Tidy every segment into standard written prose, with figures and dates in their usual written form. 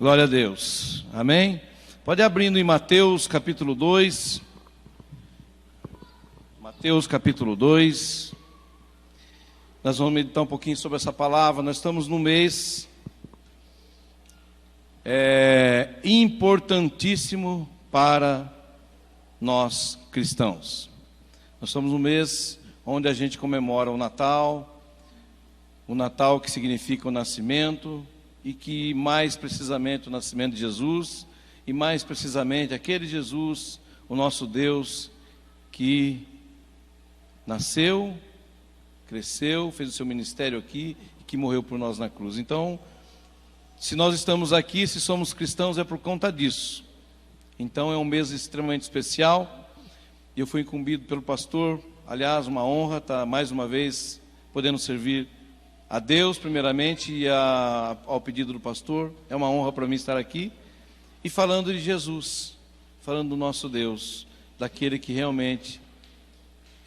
Glória a Deus. Amém? Pode ir abrindo em Mateus capítulo 2. Mateus capítulo 2. Nós vamos meditar um pouquinho sobre essa palavra. Nós estamos no mês importantíssimo para nós cristãos. Nós estamos no mês onde a gente comemora o Natal que significa o nascimento, e que mais precisamente o nascimento de Jesus, e mais precisamente aquele Jesus, o nosso Deus, que nasceu, cresceu, fez o seu ministério aqui, e que morreu por nós na cruz. Então, se nós estamos aqui, se somos cristãos, é por conta disso. Então é um mês extremamente especial. Eu fui incumbido pelo pastor, aliás, uma honra estar mais uma vez podendo servir a Deus primeiramente e ao pedido do pastor. É uma honra para mim estar aqui e falando de Jesus, falando do nosso Deus, daquele que realmente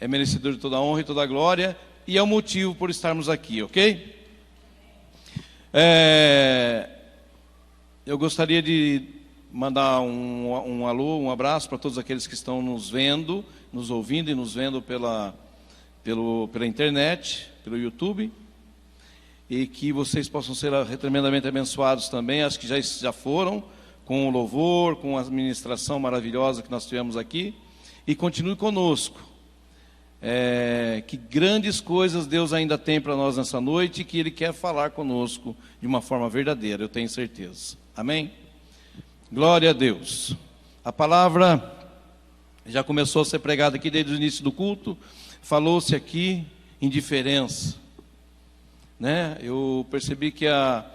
é merecedor de toda a honra e toda a glória, e é o motivo por estarmos aqui, ok? Eu gostaria de mandar um alô, um abraço para todos aqueles que estão nos vendo, nos ouvindo e nos vendo pela internet, pelo YouTube, e que vocês possam ser tremendamente abençoados também. Acho que já foram, com o louvor, com a administração maravilhosa que nós tivemos aqui, e continue conosco. Que grandes coisas Deus ainda tem para nós nessa noite, e que Ele quer falar conosco de uma forma verdadeira, eu tenho certeza. Amém? Glória a Deus. A palavra já começou a ser pregada aqui desde o início do culto. Falou-se aqui em diferença, né? Eu percebi que a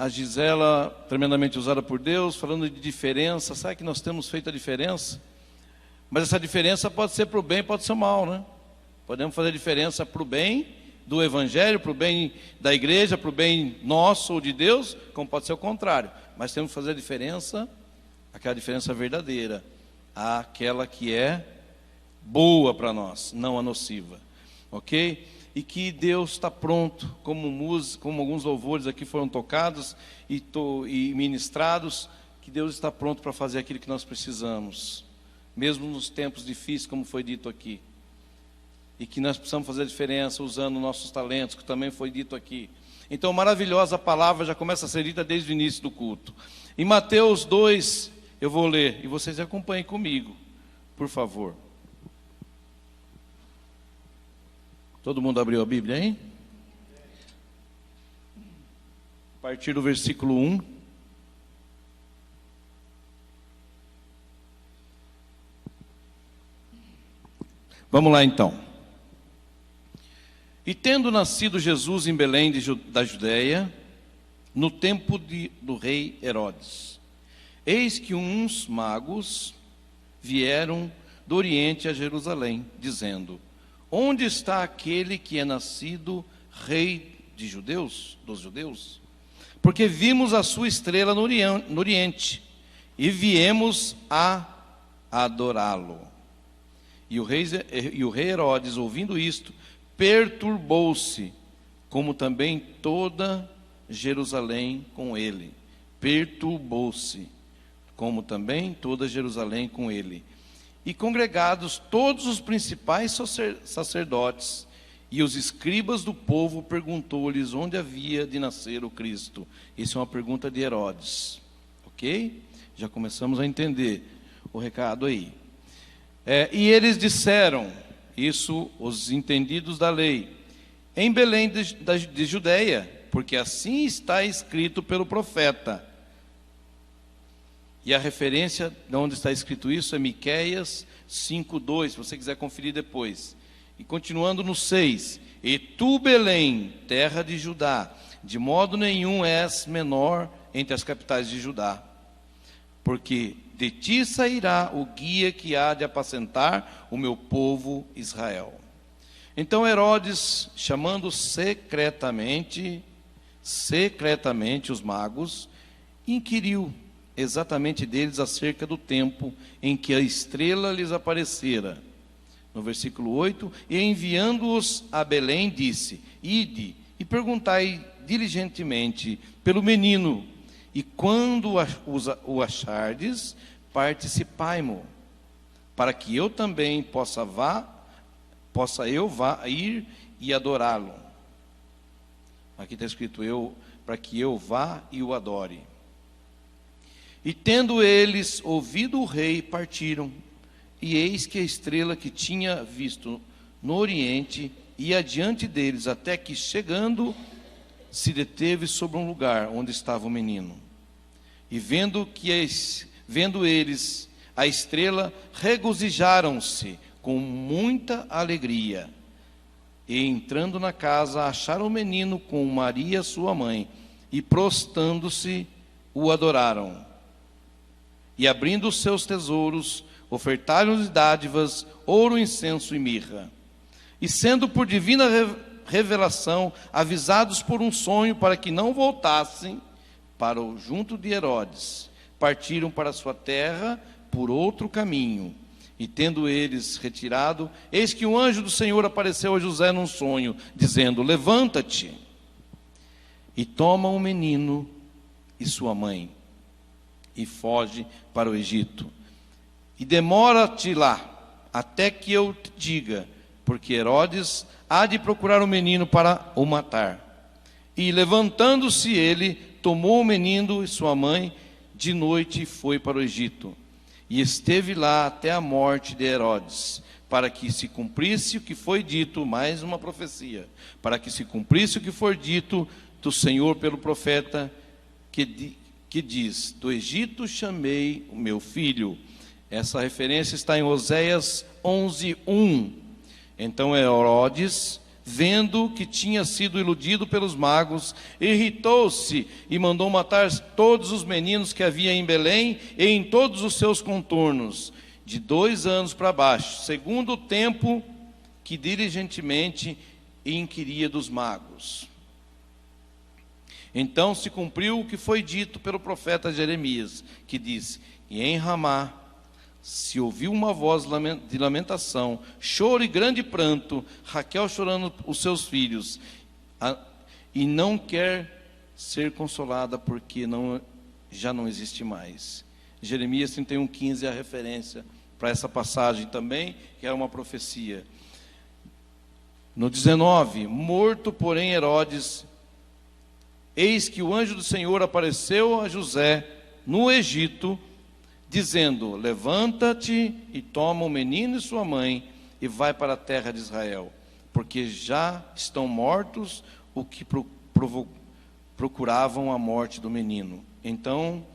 Gisela, tremendamente usada por Deus, falando de diferença. Sabe que nós temos feito a diferença? Mas essa diferença pode ser para o bem, pode ser mal, né? Podemos fazer diferença para o bem do Evangelho, para o bem da igreja, para o bem nosso ou de Deus, como pode ser o contrário. Mas temos que fazer a diferença, aquela diferença verdadeira, aquela que é boa para nós, não a nociva, ok? E que Deus está pronto, como alguns louvores aqui foram tocados e ministrados, que Deus está pronto para fazer aquilo que nós precisamos, mesmo nos tempos difíceis, como foi dito aqui. E que nós precisamos fazer a diferença usando nossos talentos, que também foi dito aqui. Então, maravilhosa palavra já começa a ser dita desde o início do culto. Em Mateus 2, eu vou ler, e vocês acompanhem comigo, por favor. Todo mundo abriu a Bíblia, hein? A partir do versículo 1. Vamos lá então. E tendo nascido Jesus em Belém da Judeia, no tempo do rei Herodes, eis que uns magos vieram do Oriente a Jerusalém, dizendo: onde está aquele que é nascido rei dos judeus? Porque vimos a sua estrela no Oriente, e viemos a adorá-lo. E o rei Herodes, ouvindo isto, perturbou-se, como também toda Jerusalém com ele. E congregados todos os principais sacerdotes e os escribas do povo, perguntou-lhes onde havia de nascer o Cristo. Isso é uma pergunta de Herodes, ok? Já começamos a entender o recado aí. E eles disseram, isso os entendidos da lei, em Belém de Judeia, porque assim está escrito pelo profeta. E a referência de onde está escrito isso é Miqueias 5:2, se você quiser conferir depois. E continuando no 6, e tu, Belém, terra de Judá, de modo nenhum és menor entre as capitais de Judá, porque de ti sairá o guia que há de apacentar o meu povo Israel. Então Herodes, chamando secretamente os magos, inquiriu exatamente deles acerca do tempo em que a estrela lhes aparecera. No versículo 8, e enviando-os a Belém, disse: ide e perguntai diligentemente pelo menino, E quando o achardes, participai-mo, para que eu também possa ir e adorá-lo. Aqui está escrito para que eu vá e o adore. E tendo eles ouvido o rei, partiram. E eis que a estrela que tinha visto no oriente ia adiante deles, até que, chegando, se deteve sobre um lugar onde estava o menino. E vendo eles a estrela, regozijaram-se com muita alegria. E entrando na casa, acharam o menino com Maria, sua mãe, e prostrando-se, o adoraram. E abrindo os seus tesouros, ofertaram-lhe dádivas, ouro, incenso e mirra. E sendo por divina revelação avisados por um sonho para que não voltassem para o junto de Herodes, partiram para sua terra por outro caminho. E tendo eles retirado, eis que um anjo do Senhor apareceu a José num sonho, dizendo: levanta-te e toma o menino e sua mãe, e foge para o Egito. E demora-te lá, até que eu te diga, porque Herodes há de procurar o menino para o matar. E levantando-se ele, tomou o menino e sua mãe de noite e foi para o Egito. E esteve lá até a morte de Herodes, para que se cumprisse o que foi dito, mais uma profecia, para que se cumprisse o que foi dito do Senhor pelo profeta, que diz: do Egito chamei o meu filho. Essa referência está em Oséias 11:1. Então Herodes, vendo que tinha sido iludido pelos magos, irritou-se e mandou matar todos os meninos que havia em Belém e em todos os seus contornos, de 2 anos para baixo, segundo o tempo que diligentemente inquiria dos magos. Então se cumpriu o que foi dito pelo profeta Jeremias, que disse: e em Ramá se ouviu uma voz de lamentação, choro e grande pranto, Raquel chorando os seus filhos, e não quer ser consolada, porque já não existe mais. Jeremias 31:15 é a referência para essa passagem também, que era uma profecia. No 19, morto porém Herodes, eis que o anjo do Senhor apareceu a José no Egito, dizendo: levanta-te e toma o menino e sua mãe e vai para a terra de Israel, porque já estão mortos os que procuravam a morte do menino. Então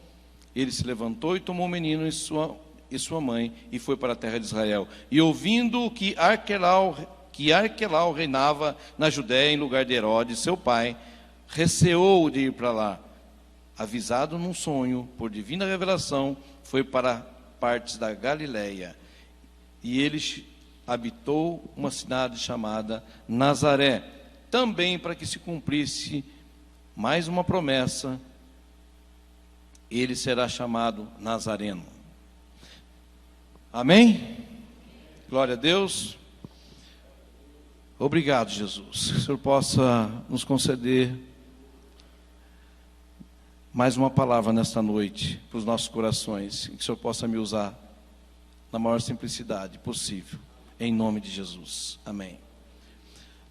ele se levantou e tomou o menino e sua mãe e foi para a terra de Israel. E ouvindo que Arquelau reinava na Judéia em lugar de Herodes, seu pai, receou de ir para lá. Avisado num sonho, por divina revelação, foi para partes da Galileia. E ele habitou uma cidade chamada Nazaré, também para que se cumprisse mais uma promessa: ele será chamado Nazareno. Amém? Glória a Deus. Obrigado, Jesus. Que o Senhor possa nos conceder mais uma palavra nesta noite para os nossos corações, e que o Senhor possa me usar na maior simplicidade possível, em nome de Jesus. Amém.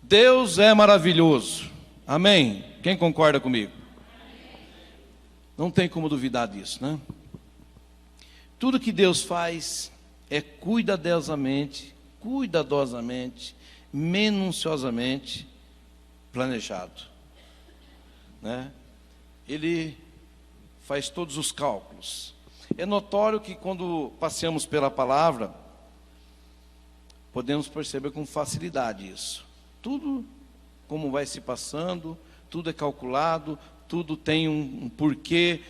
Deus é maravilhoso. Amém? Quem concorda comigo? Não tem como duvidar disso, né? Tudo que Deus faz é cuidadosamente, minuciosamente planejado, né? Ele faz todos os cálculos. É notório que quando passeamos pela palavra, podemos perceber com facilidade isso. Tudo como vai se passando, tudo é calculado, tudo tem um porquê.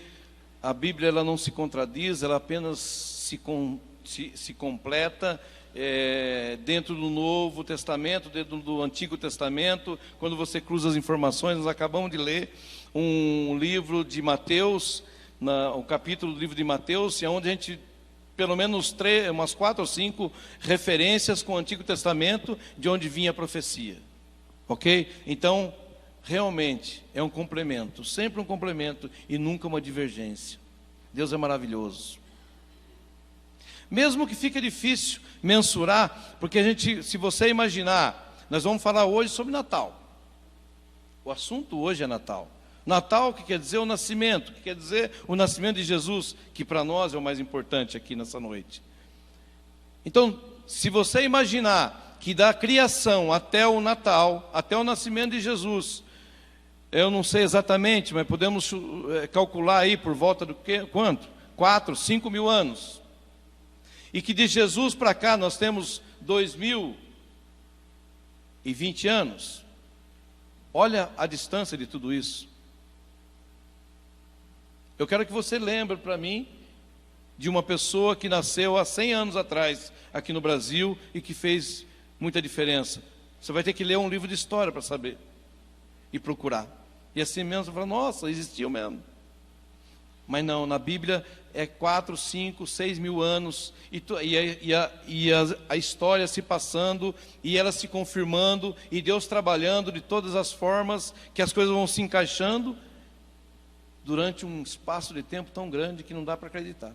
A Bíblia ela não se contradiz, ela apenas se completa dentro do Novo Testamento, dentro do Antigo Testamento. Quando você cruza as informações, nós acabamos de ler um livro de Mateus, o capítulo do livro de Mateus, onde a gente, pelo menos umas 4 ou 5 referências com o Antigo Testamento, de onde vinha a profecia. Ok? Então, realmente é um complemento, sempre um complemento e nunca uma divergência. Deus é maravilhoso. Mesmo que fique difícil mensurar, porque a gente, se você imaginar, nós vamos falar hoje sobre Natal. O assunto hoje é Natal. Natal, que quer dizer o nascimento, que quer dizer o nascimento de Jesus, que para nós é o mais importante aqui nessa noite. Então, se você imaginar que da criação até o Natal, até o nascimento de Jesus, eu não sei exatamente, mas podemos calcular aí por volta do quê? Quanto? 4, 5 mil anos. E que de Jesus para cá nós temos 2020 anos. Olha a distância de tudo isso. Eu quero que você lembre para mim de uma pessoa que nasceu há 100 anos atrás aqui no Brasil e que fez muita diferença. Você vai ter que ler um livro de história para saber e procurar. E assim mesmo você fala, nossa, existiu mesmo. Mas não, na Bíblia é 4, 5, 6 mil anos, a história se passando, e ela se confirmando, e Deus trabalhando de todas as formas, que as coisas vão se encaixando, durante um espaço de tempo tão grande que não dá para acreditar.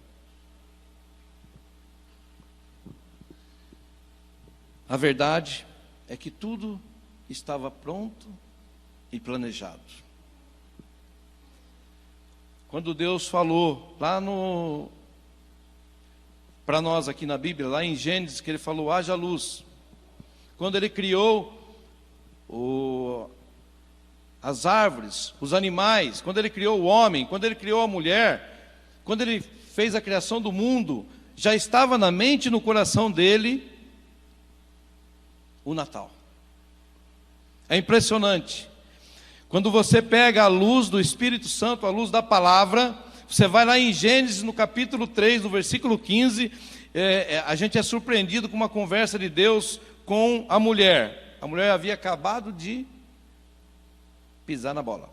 A verdade é que tudo estava pronto e planejado. Quando Deus falou lá para nós aqui na Bíblia, lá em Gênesis, que Ele falou, haja luz. Quando Ele criou as árvores, os animais, quando Ele criou o homem, quando Ele criou a mulher, quando Ele fez a criação do mundo, já estava na mente e no coração dEle o Natal. É impressionante. Quando você pega a luz do Espírito Santo, a luz da palavra, você vai lá em Gênesis, no capítulo 3, no versículo 15, a gente é surpreendido com uma conversa de Deus com a mulher. A mulher havia acabado de pisar na bola.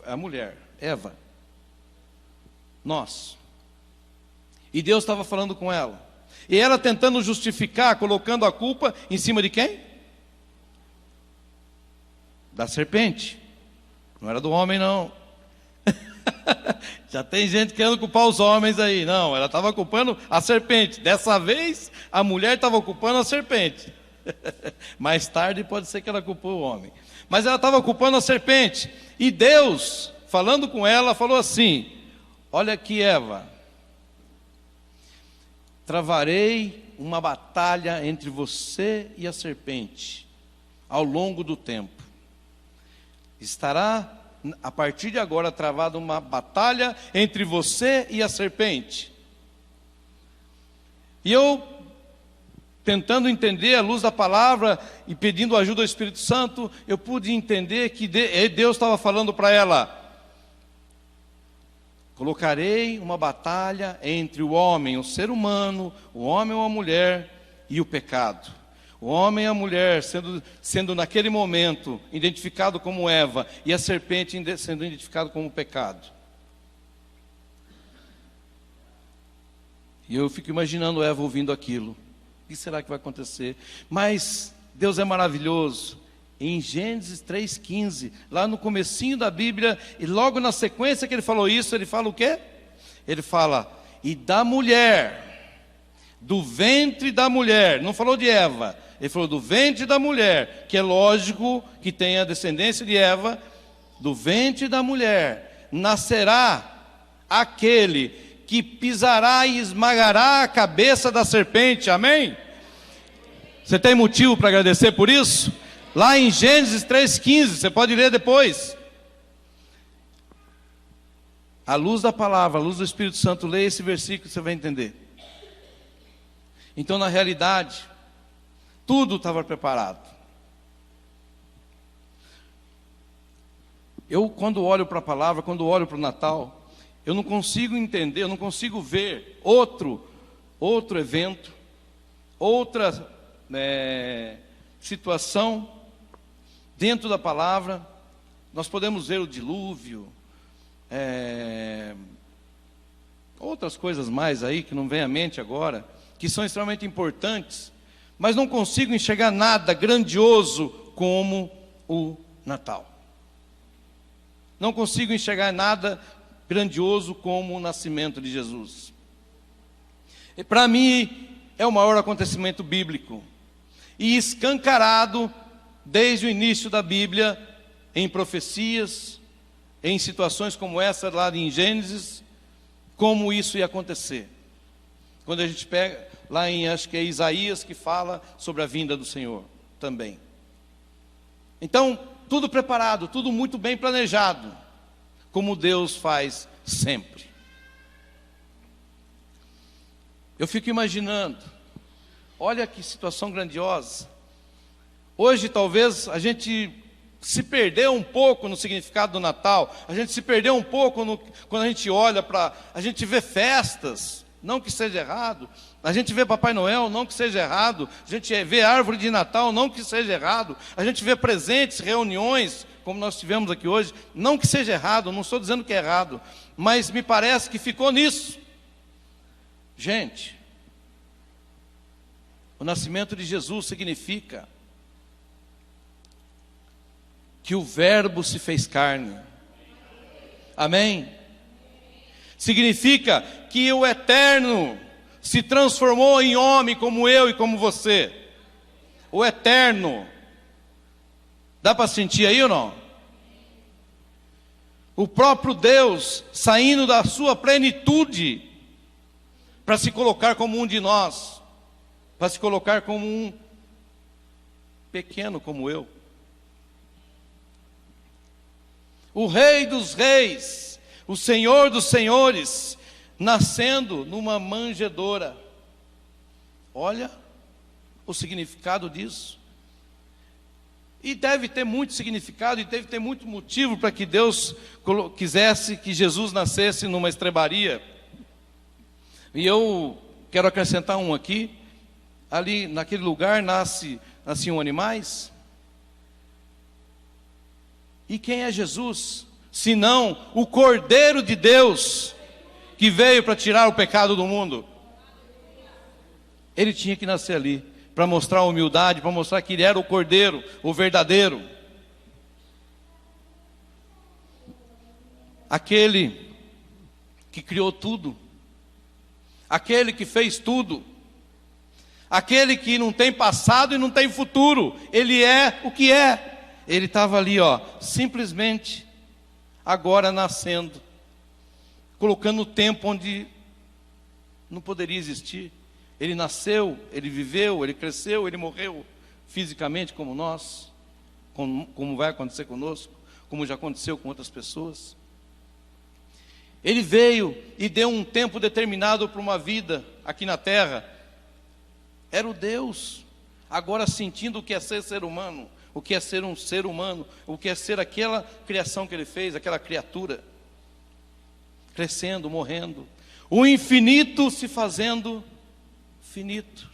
A mulher, Eva. Nós. E Deus estava falando com ela. E ela tentando justificar, colocando a culpa em cima de quem? Da serpente. Não era do homem, não. Já tem gente querendo culpar os homens aí. Não, ela estava culpando a serpente. Dessa vez, a mulher estava culpando a serpente. Mais tarde pode ser que ela culpou o homem. Mas ela estava culpando a serpente. E Deus, falando com ela, falou assim, olha aqui, Eva, travarei uma batalha entre você e a serpente ao longo do tempo. Estará, a partir de agora, travada uma batalha entre você e a serpente. E eu, tentando entender à luz da palavra e pedindo ajuda ao Espírito Santo, eu pude entender que Deus estava falando para ela, colocarei uma batalha entre o homem, o ser humano, o homem ou a mulher e o pecado. O homem e a mulher sendo naquele momento identificado como Eva e a serpente sendo identificado como pecado. E eu fico imaginando Eva ouvindo aquilo. O que será que vai acontecer? Mas Deus é maravilhoso. Em Gênesis 3,15, lá no comecinho da Bíblia, e logo na sequência que ele falou isso, ele fala o quê? Ele fala, e da mulher, do ventre da mulher, não falou de Eva, ele falou do ventre da mulher, que é lógico que tem a descendência de Eva, do ventre da mulher, nascerá aquele que pisará e esmagará a cabeça da serpente, amém? Você tem motivo para agradecer por isso? Lá em Gênesis 3,15, você pode ler depois. À luz da palavra, à luz do Espírito Santo, leia esse versículo, você vai entender. Então, na realidade, tudo estava preparado. Eu, quando olho para a palavra, quando olho para o Natal, eu não consigo entender, eu não consigo ver outro evento, outra situação dentro da palavra. Nós podemos ver o dilúvio, outras coisas mais aí que não vem à mente agora, que são extremamente importantes, mas não consigo enxergar nada grandioso como o Natal. Não consigo enxergar nada grandioso como o nascimento de Jesus. E para mim é o maior acontecimento bíblico e escancarado desde o início da Bíblia, em profecias, em situações como essa lá em Gênesis, como isso ia acontecer. Quando a gente pega lá em, acho que é Isaías, que fala sobre a vinda do Senhor também. Então, tudo preparado, tudo muito bem planejado, como Deus faz sempre. Eu fico imaginando, olha que situação grandiosa. Hoje talvez a gente se perdeu um pouco no significado do Natal, a gente se perdeu um pouco quando a gente olha para, a gente vê festas, não que seja errado, a gente vê Papai Noel, não que seja errado, a gente vê árvore de Natal, não que seja errado, a gente vê presentes, reuniões, como nós tivemos aqui hoje, não que seja errado, não estou dizendo que é errado, mas me parece que ficou nisso. Gente, o nascimento de Jesus significa que o Verbo se fez carne. Amém? Significa que o Eterno se transformou em homem como eu e como você. O Eterno. Dá para sentir aí ou não? O próprio Deus saindo da sua plenitude para se colocar como um de nós, para se colocar como um pequeno como eu. O Rei dos Reis, o Senhor dos Senhores, nascendo numa manjedoura. Olha o significado disso. E deve ter muito significado, e deve ter muito motivo para que Deus quisesse que Jesus nascesse numa estrebaria. E eu quero acrescentar um aqui. Ali naquele lugar nasciam animais. E quem é Jesus? Senão o Cordeiro de Deus, que veio para tirar o pecado do mundo. Ele tinha que nascer ali, para mostrar a humildade, para mostrar que ele era o Cordeiro, o verdadeiro. Aquele que criou tudo, aquele que fez tudo, aquele que não tem passado e não tem futuro, ele é o que é. Ele estava ali, simplesmente agora nascendo, colocando o tempo onde não poderia existir. Ele nasceu, ele viveu, ele cresceu, ele morreu fisicamente como nós, como vai acontecer conosco, como já aconteceu com outras pessoas. Ele veio e deu um tempo determinado para uma vida aqui na terra. Era o Deus, agora sentindo o que é ser humano, o que é ser um ser humano, o que é ser aquela criação que ele fez, aquela criatura, crescendo, morrendo, o infinito se fazendo finito.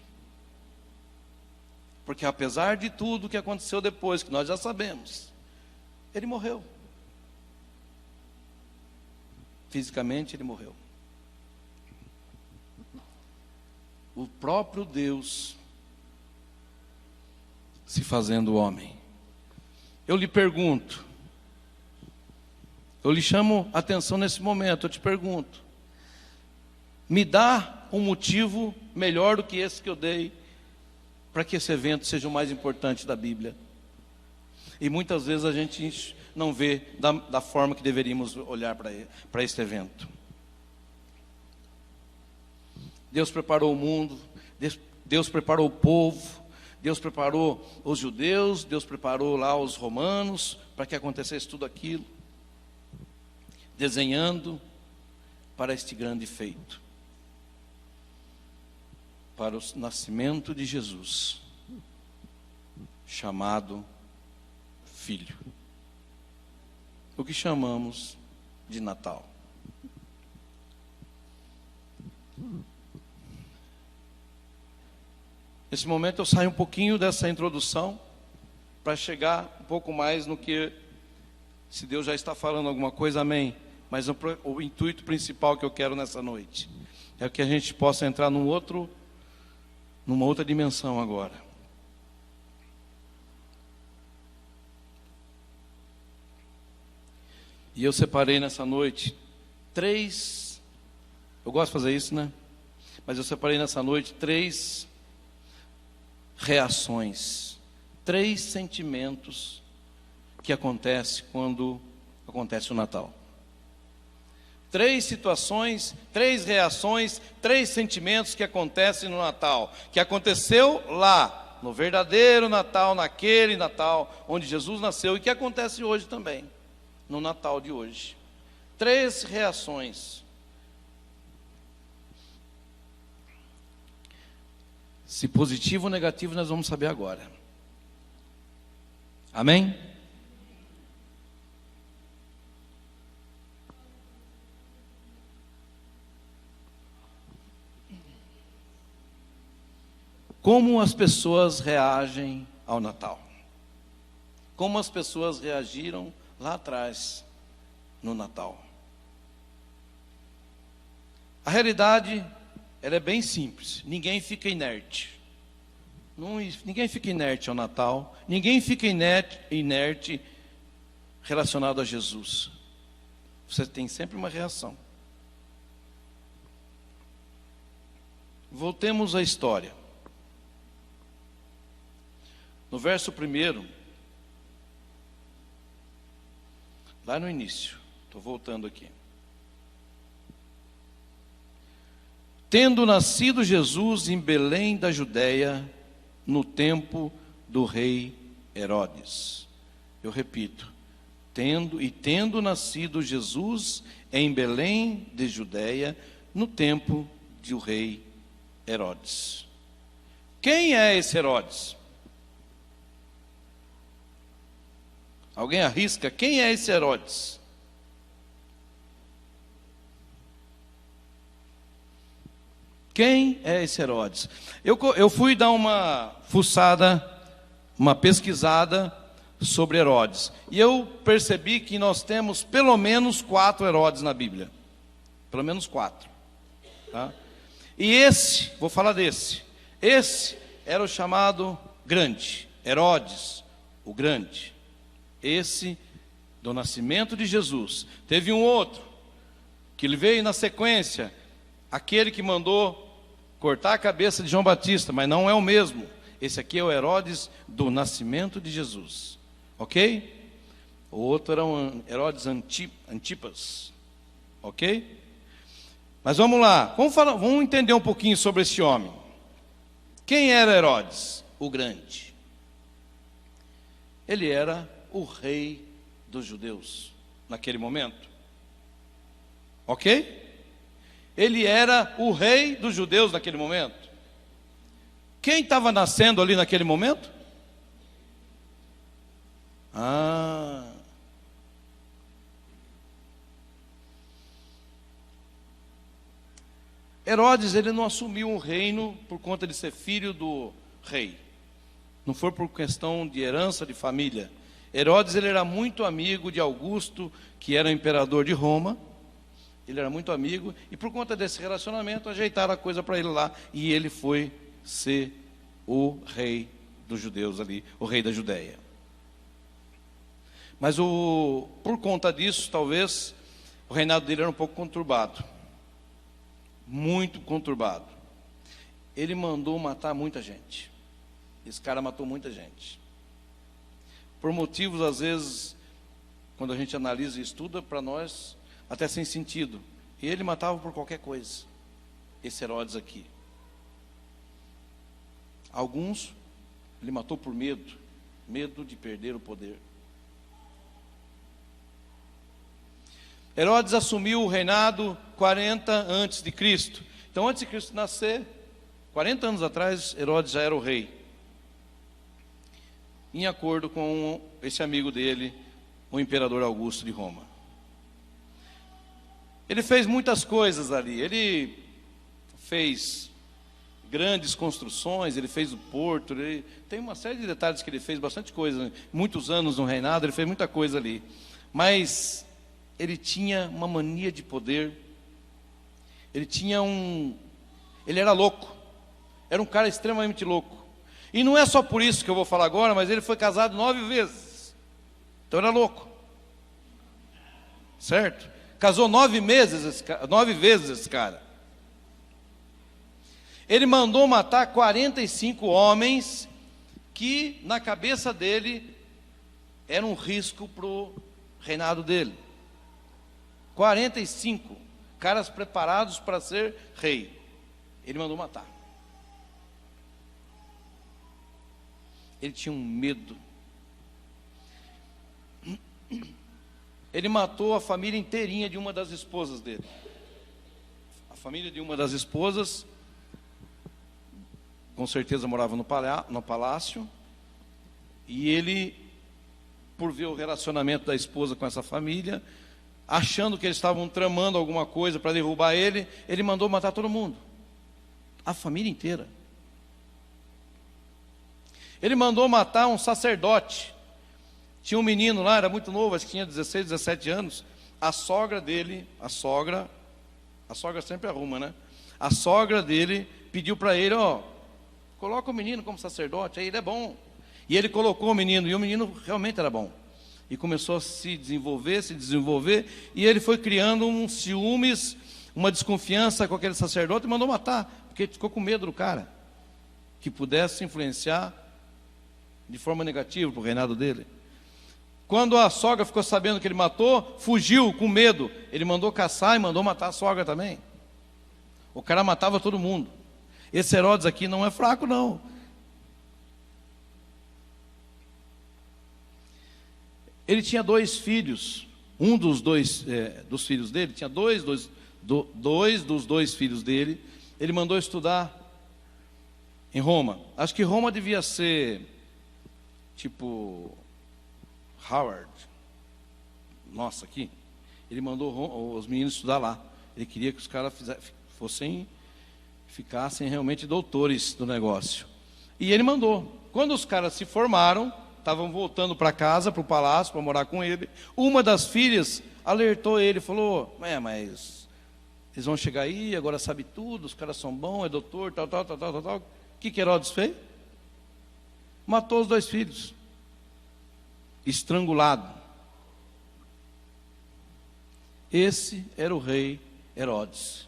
Porque apesar de tudo que aconteceu depois, que nós já sabemos, ele morreu. Fisicamente ele morreu. O próprio Deus se fazendo homem. Eu lhe pergunto, eu lhe chamo a atenção nesse momento, eu te pergunto, me dá um motivo melhor do que esse que eu dei, para que esse evento seja o mais importante da Bíblia? E muitas vezes a gente não vê da forma que deveríamos olhar para esse evento. Deus preparou o mundo, Deus preparou o povo, Deus preparou os judeus, Deus preparou lá os romanos, para que acontecesse tudo aquilo, desenhando para este grande feito, para o nascimento de Jesus, chamado Filho, o que chamamos de Natal. Nesse momento eu saio um pouquinho dessa introdução para chegar um pouco mais no que, se Deus já está falando alguma coisa, amém. Mas o intuito principal que eu quero nessa noite é que a gente possa entrar numa outra dimensão agora. E eu separei nessa noite três, eu gosto de fazer isso, né? Mas eu separei nessa noite três reações, três sentimentos que acontecem quando acontece o Natal. Três situações, três reações, três sentimentos que acontecem no Natal, que aconteceu lá, no verdadeiro Natal, naquele Natal, onde Jesus nasceu, e que acontece hoje também, no Natal de hoje. Três reações. Se positivo ou negativo, nós vamos saber agora. Amém? Como as pessoas reagem ao Natal? Como as pessoas reagiram lá atrás, no Natal? A realidade, ela é bem simples. Ninguém fica inerte. Ninguém fica inerte ao Natal. Ninguém fica inerte relacionado a Jesus. Você tem sempre uma reação. Voltemos à história. No verso 1, lá no início, estou voltando aqui. Tendo nascido Jesus em Belém da Judéia, no tempo do rei Herodes. Eu repito, tendo nascido Jesus em Belém de Judéia, no tempo do rei Herodes. Quem é esse Herodes? Alguém arrisca? Quem é esse Herodes? Quem é esse Herodes? Eu fui dar uma fuçada, uma pesquisada sobre Herodes. E eu percebi que nós temos pelo menos 4 Herodes na Bíblia. Pelo menos 4. Tá? E esse, vou falar desse. Esse era o chamado grande. Herodes, o grande. Esse, do nascimento de Jesus. Teve um outro, que ele veio na sequência, aquele que mandou cortar a cabeça de João Batista, mas não é o mesmo. Esse aqui é o Herodes do nascimento de Jesus. Ok? O outro era um Herodes Antipas. Ok? Mas vamos lá, vamos entender um pouquinho sobre esse homem. Quem era Herodes? O grande. Ele era o rei dos judeus, naquele momento. Ok? Ele era o rei dos judeus naquele momento. Quem estava nascendo ali naquele momento? Herodes, ele não assumiu um reino por conta de ser filho do rei. Não foi por questão de herança de família. Herodes, ele era muito amigo de Augusto, que era o imperador de Roma. Ele era muito amigo, e por conta desse relacionamento, ajeitaram a coisa para ele lá, e ele foi ser o rei dos judeus ali, o rei da Judéia. Mas por conta disso, talvez, o reinado dele era um pouco conturbado. Muito conturbado. Ele mandou matar muita gente. Esse cara matou muita gente. Por motivos, às vezes, quando a gente analisa e estuda, para nós, até sem sentido. E ele matava por qualquer coisa. Esse Herodes aqui. Alguns, ele matou por medo. Medo de perder o poder. Herodes assumiu o reinado 40 antes de Cristo. Então, antes de Cristo nascer, 40 anos atrás, Herodes já era o rei. Em acordo com esse amigo dele, o imperador Augusto de Roma. Ele fez muitas coisas ali. Ele fez grandes construções, ele fez o porto, ele tem uma série de detalhes que ele fez, bastante coisa. Muitos anos no reinado, ele fez muita coisa ali. Mas ele tinha uma mania de poder. Ele era louco. Era um cara extremamente louco. E não é só por isso que eu vou falar agora, mas ele foi casado 9 vezes. Então era louco. certo? Casou 9 vezes esse cara. Ele mandou matar 45 homens que, na cabeça dele, era um risco para o reinado dele. 45 caras preparados para ser rei. Ele mandou matar. Ele tinha um medo. Ele matou a família inteirinha de uma das esposas dele. A família de uma das esposas, com certeza morava no palácio, e ele, por ver o relacionamento da esposa com essa família, achando que eles estavam tramando alguma coisa para derrubar ele, ele mandou matar todo mundo, a família inteira. Ele mandou matar um sacerdote. Tinha um menino lá, era muito novo, acho que tinha 16, 17 anos. A sogra dele, a sogra sempre arruma, né? A sogra dele pediu para ele, coloca o menino como sacerdote, aí ele é bom. E ele colocou o menino, e o menino realmente era bom. E começou a se desenvolver, e ele foi criando um ciúmes, uma desconfiança com aquele sacerdote, e mandou matar, porque ficou com medo do cara, que pudesse influenciar de forma negativa para o reinado dele. Quando a sogra ficou sabendo que ele matou, fugiu com medo. Ele mandou caçar e mandou matar a sogra também. O cara matava todo mundo. Esse Herodes aqui não é fraco, não. Ele tinha 2 filhos. Um dos dos filhos dele, tinha dois dos 2 filhos dele. Ele mandou estudar em Roma. Acho que Roma devia ser tipo Howard. Nossa, aqui. Ele mandou os meninos estudar lá. Ele queria que os caras ficassem realmente doutores do negócio. E ele mandou. Quando os caras se formaram, estavam voltando para casa, para o palácio, para morar com ele, uma das filhas alertou ele, falou, mas eles vão chegar aí, agora sabe tudo, os caras são bons, é doutor, tal. O que Herodes fez? Matou os 2 filhos. Estrangulado. Esse era o rei Herodes.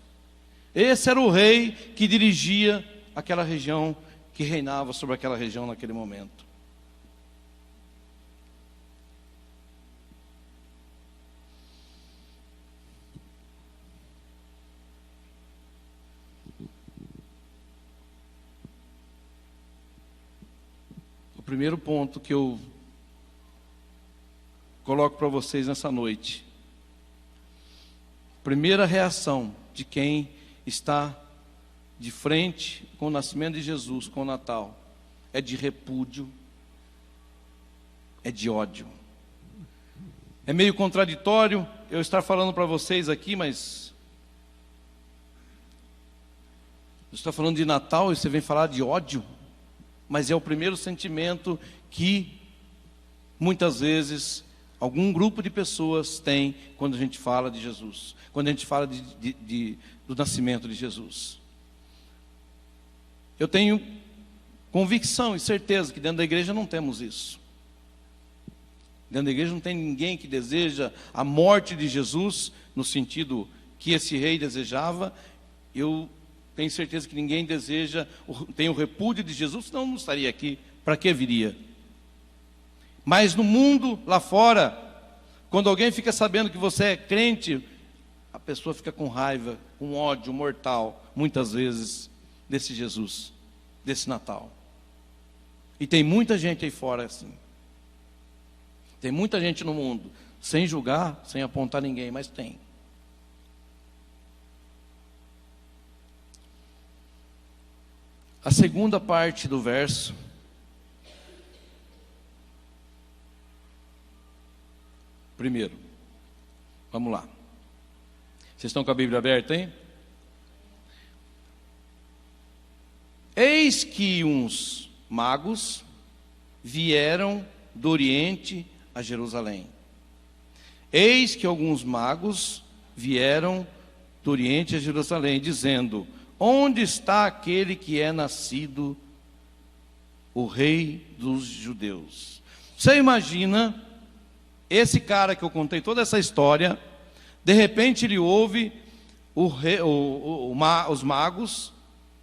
Esse era o rei que dirigia aquela região, que reinava sobre aquela região naquele momento. O primeiro ponto que eu coloco para vocês nessa noite. Primeira reação de quem está de frente com o nascimento de Jesus, com o Natal, é de repúdio, é de ódio. É meio contraditório eu estar falando para vocês aqui, mas eu estou falando de Natal e você vem falar de ódio, mas é o primeiro sentimento que muitas vezes algum grupo de pessoas tem quando a gente fala de Jesus, quando a gente fala do nascimento de Jesus. Eu tenho convicção e certeza que dentro da igreja não temos isso. Dentro da igreja não tem ninguém que deseja a morte de Jesus, no sentido que esse rei desejava. Eu tenho certeza que ninguém tem o repúdio de Jesus, senão não estaria aqui. Para que viria? Mas no mundo, lá fora, quando alguém fica sabendo que você é crente, a pessoa fica com raiva, com ódio mortal, muitas vezes, desse Jesus, desse Natal. E tem muita gente aí fora assim. Tem muita gente no mundo, sem julgar, sem apontar ninguém, mas tem. A segunda parte do verso. Primeiro, vamos lá. Vocês estão com a Bíblia aberta, hein? Eis que uns magos vieram do Oriente a Jerusalém. Eis que alguns magos vieram do Oriente a Jerusalém, dizendo: onde está aquele que é nascido o rei dos judeus? Você imagina esse cara que eu contei toda essa história, De repente ele ouve os magos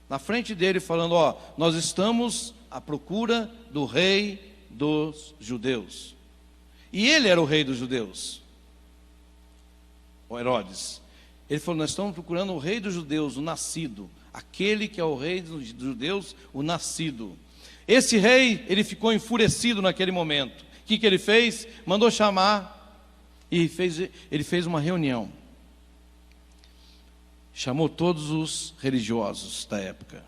na frente dele falando: ó, nós estamos à procura do rei dos judeus. E ele era o rei dos judeus, o Herodes. Ele falou: nós estamos procurando o rei dos judeus, o nascido, aquele que é o rei dos judeus, o nascido. Esse rei, ele ficou enfurecido naquele momento. O que ele fez? Mandou chamar e ele fez uma reunião. Chamou todos os religiosos da época.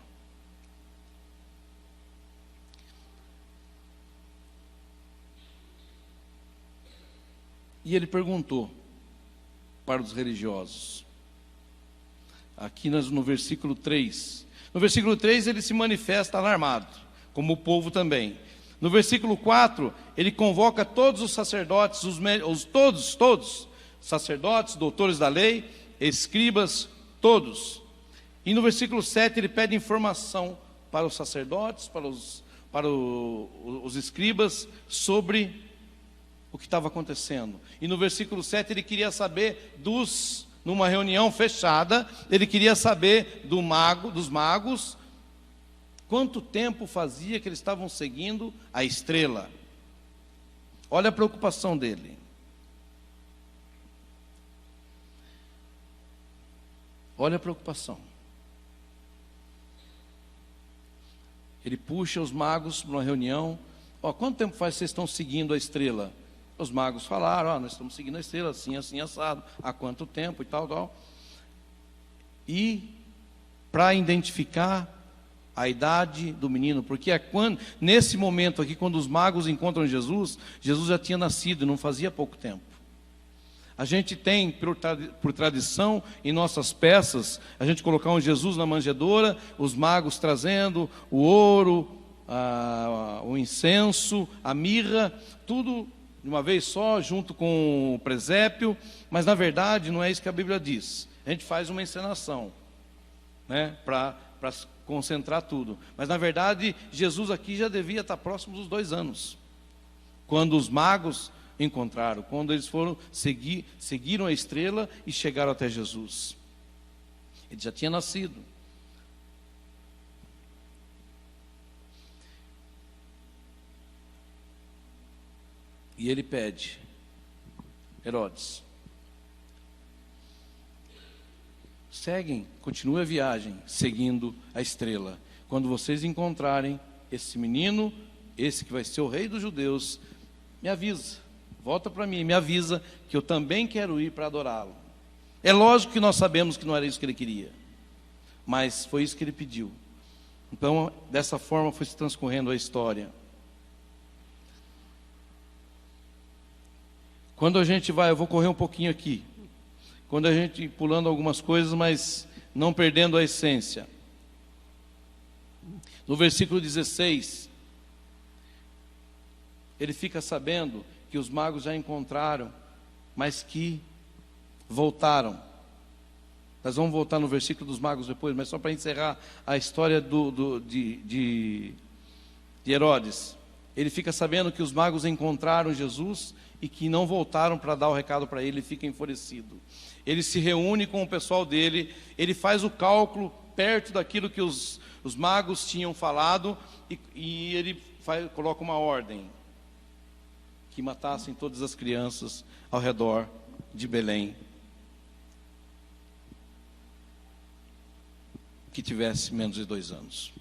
E ele perguntou para os religiosos. Aqui no versículo 3. No versículo 3 ele se manifesta alarmado, como o povo também. No versículo 4, ele convoca todos os sacerdotes, todos, sacerdotes, doutores da lei, escribas, todos. E no versículo 7 ele pede informação para os sacerdotes, para os escribas, sobre o que estava acontecendo. E no versículo 7 ele queria saber numa reunião fechada, ele queria saber dos magos, quanto tempo fazia que eles estavam seguindo a estrela. Olha a preocupação dele. Olha a preocupação. Ele puxa os magos para uma reunião. Ó, quanto tempo faz que vocês estão seguindo a estrela? Os magos falaram: ó, nós estamos seguindo a estrela, assim, assim, assado. Há quanto tempo e tal, tal. E para identificar a idade do menino, porque nesse momento aqui, quando os magos encontram Jesus, Jesus já tinha nascido, não fazia pouco tempo. A gente tem, por tradição, em nossas peças, a gente colocar um Jesus na manjedoura, os magos trazendo o ouro, o incenso, a mirra, tudo de uma vez só, junto com o presépio, mas na verdade não é isso que a Bíblia diz. A gente faz uma encenação, né, para concentrar tudo. Mas na verdade, Jesus aqui já devia estar próximo dos 2 anos, quando os magos encontraram, quando eles seguiram a estrela e chegaram até Jesus. Ele já tinha nascido. E ele pede: Herodes, continue a viagem, seguindo a estrela. Quando vocês encontrarem esse menino, esse que vai ser o rei dos judeus, me avisa, volta para mim, me avisa que eu também quero ir para adorá-lo. É lógico que nós sabemos que não era isso que ele queria, mas foi isso que ele pediu. Então, dessa forma foi se transcorrendo a história. Quando a gente vai, eu vou correr um pouquinho aqui, quando a gente pulando algumas coisas, mas não perdendo a essência. No versículo 16, ele fica sabendo que os magos já encontraram, mas que voltaram. Nós vamos voltar no versículo dos magos depois, mas só para encerrar a história de Herodes. Ele fica sabendo que os magos encontraram Jesus e que não voltaram para dar o recado para ele, fica enfurecido. Ele se reúne com o pessoal dele, ele faz o cálculo perto daquilo que os magos tinham falado e ele coloca uma ordem: que matassem todas as crianças ao redor de Belém, que tivesse menos de 2 anos.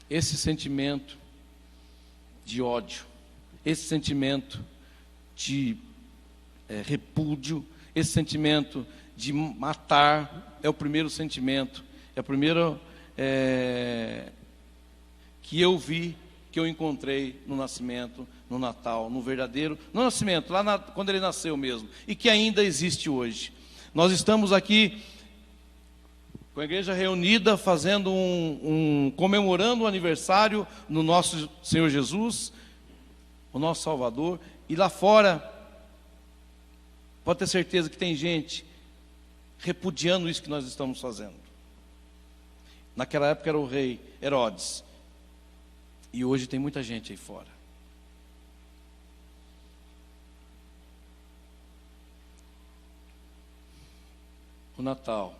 Esse sentimento de ódio, esse sentimento de repúdio, esse sentimento de matar, é o primeiro sentimento, é o primeiro que eu vi, que eu encontrei no nascimento, no Natal, no verdadeiro, no nascimento, quando ele nasceu mesmo, e que ainda existe hoje. Nós estamos aqui com a igreja reunida, fazendo comemorando o aniversário do nosso Senhor Jesus, o nosso Salvador, e lá fora, pode ter certeza que tem gente repudiando isso que nós estamos fazendo. Naquela época era o rei Herodes, e hoje tem muita gente aí fora. O Natal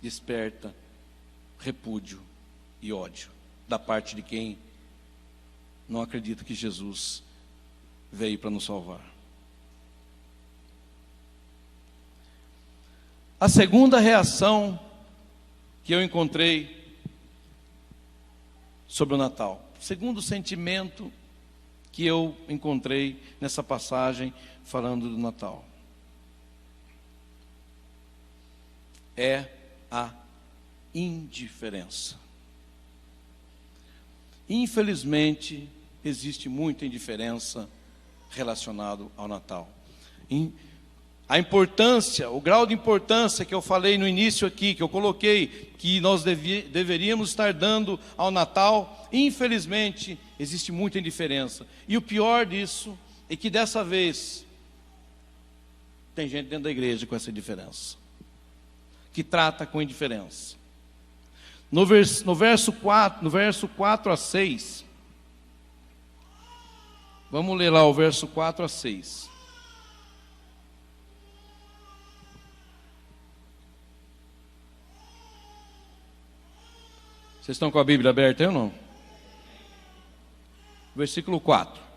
desperta repúdio e ódio da parte de quem não acredita que Jesus veio para nos salvar. A segunda reação que eu encontrei sobre o Natal, segundo sentimento que eu encontrei nessa passagem falando do Natal, é a indiferença. Infelizmente, existe muita indiferença relacionada ao Natal. A importância, o grau de importância que eu falei no início aqui, que eu coloquei, que nós deveríamos estar dando ao Natal, infelizmente, existe muita indiferença. E o pior disso é que dessa vez, tem gente dentro da igreja com essa indiferença, que trata com indiferença. No verso 4 a 6, vamos ler lá o verso 4 a 6. Vocês estão com a Bíblia aberta aí ou não? Versículo 4.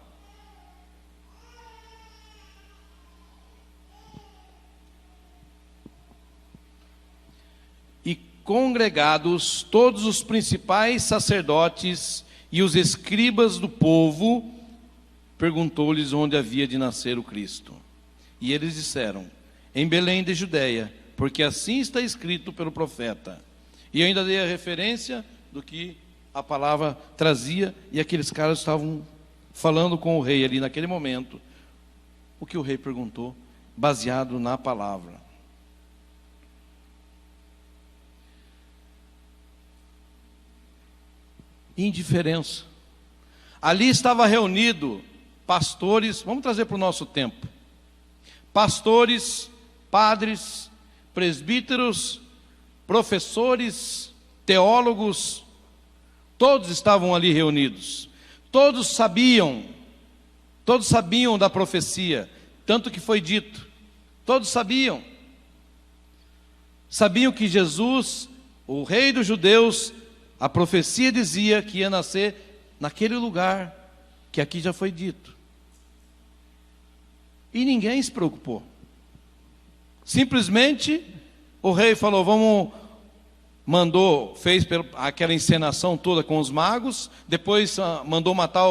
E congregados todos os principais sacerdotes e os escribas do povo, perguntou-lhes onde havia de nascer o Cristo. E eles disseram: em Belém de Judeia, porque assim está escrito pelo profeta. E eu ainda dei a referência do que a palavra trazia, e aqueles caras estavam falando com o rei ali naquele momento, o que o rei perguntou, baseado na palavra. Indiferença. Ali estava reunido pastores, vamos trazer para o nosso tempo, pastores, padres, presbíteros, professores, teólogos, todos estavam ali reunidos, todos sabiam da profecia, tanto que foi dito, todos sabiam que Jesus, o rei dos judeus, a profecia dizia que ia nascer naquele lugar, que aqui já foi dito, e ninguém se preocupou, simplesmente o rei falou, fez aquela encenação toda com os magos, depois mandou matar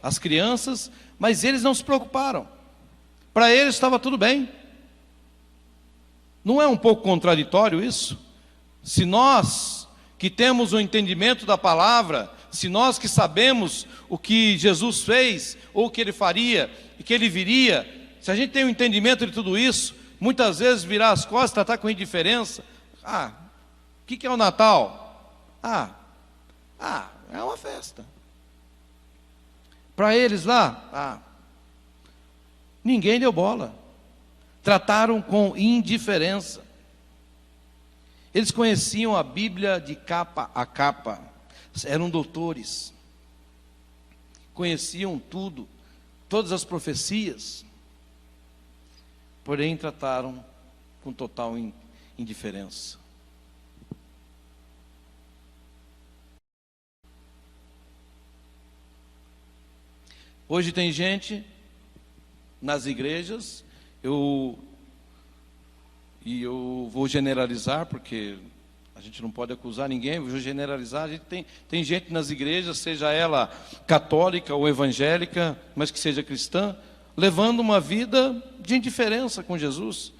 as crianças, mas eles não se preocuparam, para eles estava tudo bem. Não é um pouco contraditório isso? Se nós que temos o entendimento da palavra, se nós que sabemos o que Jesus fez, ou o que Ele faria, e que Ele viria, se a gente tem o entendimento de tudo isso, muitas vezes virar as costas, tratar com indiferença, o que é o Natal? É uma festa. Para eles lá, ninguém deu bola. Trataram com indiferença. Eles conheciam a Bíblia de capa a capa. Eram doutores. Conheciam tudo, todas as profecias. Porém, trataram com total indiferença. Hoje tem gente nas igrejas, eu vou generalizar, porque a gente não pode acusar ninguém, vou generalizar, a gente tem gente nas igrejas, seja ela católica ou evangélica, mas que seja cristã, levando uma vida de indiferença com Jesus.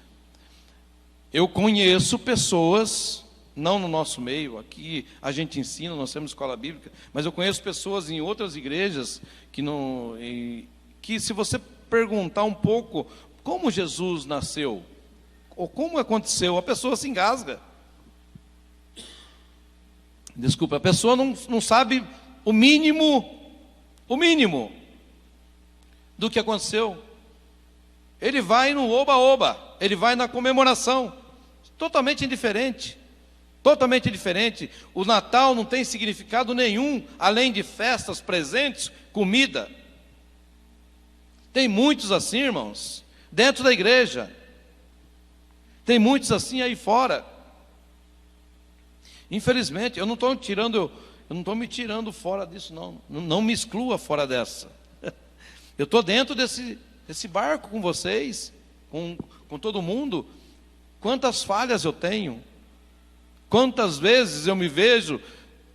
Eu conheço pessoas, não no nosso meio, aqui a gente ensina, nós temos escola bíblica, mas eu conheço pessoas em outras igrejas que se você perguntar um pouco como Jesus nasceu, ou como aconteceu, a pessoa se engasga. Desculpa, a pessoa não sabe o mínimo do que aconteceu. Ele vai no oba-oba, ele vai na comemoração, totalmente indiferente. Totalmente diferente. O Natal não tem significado nenhum, além de festas, presentes, comida. Tem muitos assim, irmãos, dentro da igreja. Tem muitos assim aí fora. Infelizmente, eu não estou me tirando fora disso, não. Não me exclua fora dessa. Eu estou dentro desse barco com vocês, com todo mundo. Quantas falhas eu tenho? Quantas vezes eu me vejo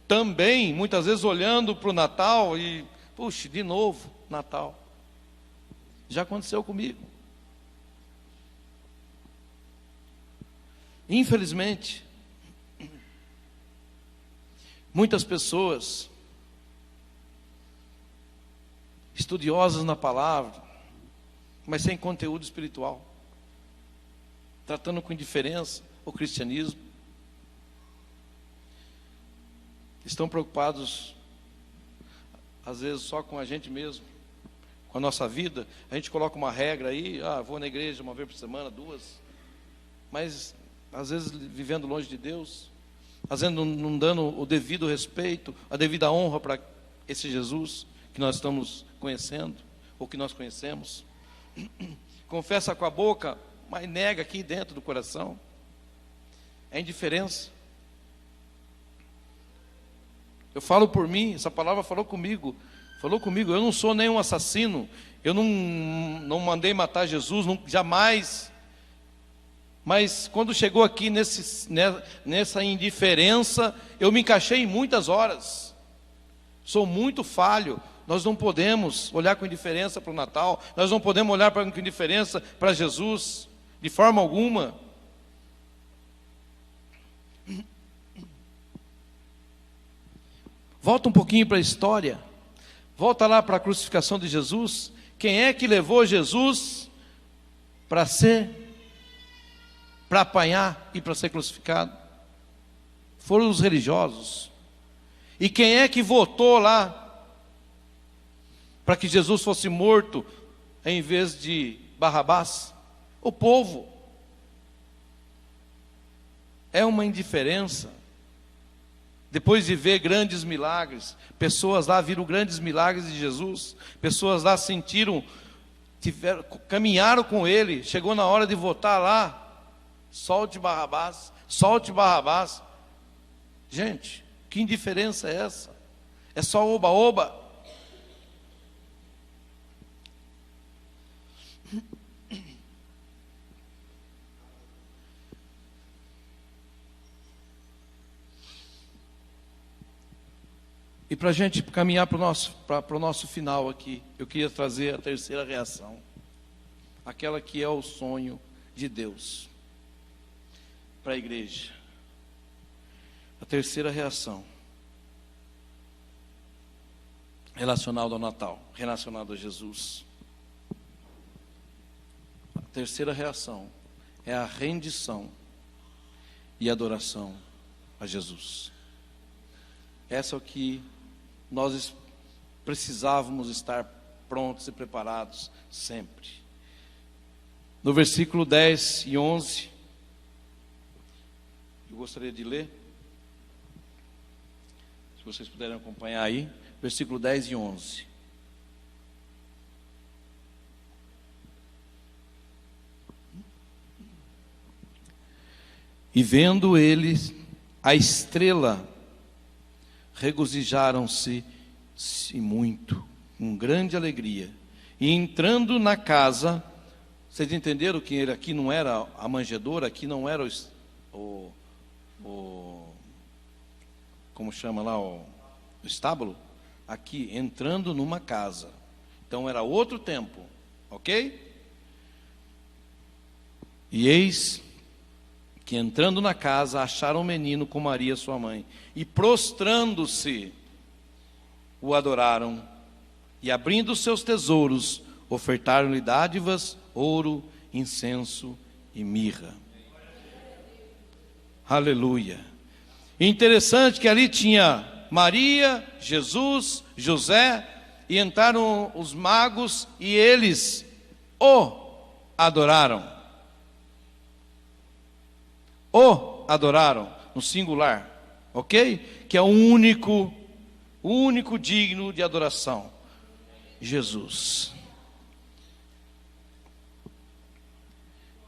também, muitas vezes olhando para o Natal e, puxa, de novo, Natal. Já aconteceu comigo. Infelizmente, muitas pessoas estudiosas na palavra, mas sem conteúdo espiritual, tratando com indiferença o cristianismo, estão preocupados às vezes só com a gente mesmo, com a nossa vida. A gente coloca uma regra aí, vou na igreja uma vez por semana, 2, mas às vezes vivendo longe de Deus, às vezes não dando o devido respeito, a devida honra para esse Jesus que nós estamos conhecendo, ou que nós conhecemos. Confessa com a boca, mas nega aqui dentro do coração. É indiferença. Eu falo por mim, essa palavra falou comigo. Eu não sou nenhum assassino, eu não mandei matar Jesus, jamais. Mas quando chegou aqui nessa indiferença, eu me encaixei em muitas horas. Sou muito falho. Nós não podemos olhar com indiferença para o Natal. Nós não podemos olhar com indiferença para Jesus, de forma alguma. Volta um pouquinho para a história. Volta lá para a crucificação de Jesus. Quem é que levou Jesus para apanhar e para ser crucificado? Foram os religiosos. E quem é que votou lá para que Jesus fosse morto em vez de Barrabás? O povo. É uma indiferença. Depois de ver grandes milagres, pessoas lá viram grandes milagres de Jesus, pessoas lá caminharam com ele, chegou na hora de votar lá, solte Barrabás, solte Barrabás. Gente, que indiferença é essa? É só oba-oba? E para a gente caminhar para o nosso final aqui, eu queria trazer a terceira reação, aquela que é o sonho de Deus para a igreja. A terceira reação, relacionada ao Natal, relacionada a Jesus. A terceira reação é a rendição e adoração a Jesus. Essa é o que nós precisávamos estar prontos e preparados sempre. No versículo 10 e 11, eu gostaria de ler, se vocês puderem acompanhar aí, versículo 10 e 11. E vendo eles a estrela, regozijaram-se muito, com grande alegria. E entrando na casa, vocês entenderam que aqui não era a manjedoura, aqui não era como chama lá, o estábulo? Aqui, entrando numa casa. Então era outro tempo, ok? E eis que entrando na casa, acharam um menino com Maria sua mãe, e prostrando-se, o adoraram, e abrindo seus tesouros, ofertaram-lhe dádivas, ouro, incenso e mirra. Aleluia. Interessante que ali tinha Maria, Jesus, José, e entraram os magos, e eles o adoraram. O adoraram, no singular, ok? Que é o único digno de adoração, Jesus.